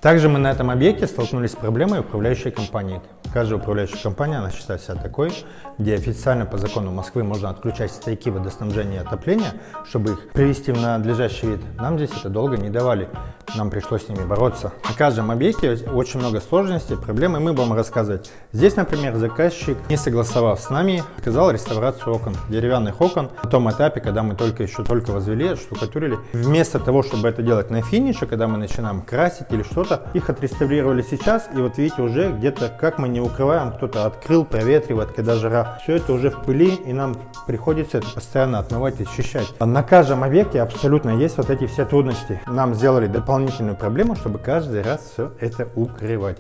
Также мы на этом объекте столкнулись с проблемой управляющей компании. Каждая управляющая компания, она считает себя такой, где официально по закону Москвы можно отключать стояки водоснабжения и отопления, чтобы их привести в надлежащий вид. Нам здесь это долго не давали, нам пришлось с ними бороться. На каждом объекте очень много сложностей, проблем, и мы будем рассказывать. Здесь, например, заказчик, не согласовав с нами, отказал реставрацию окон, деревянных окон. На том этапе, когда мы еще только возвели, штукатурили, вместо того, чтобы это делать на финише, когда мы начинаем красить или что-то, их отреставрировали сейчас, и вот видите, уже где-то, как мы не укрываем, кто-то открыл, проветривает, когда жара. Все это уже в пыли, и нам приходится это постоянно отмывать и очищать. На каждом объекте абсолютно есть вот эти все трудности. Нам сделали дополнительную проблему, чтобы каждый раз все это укрывать.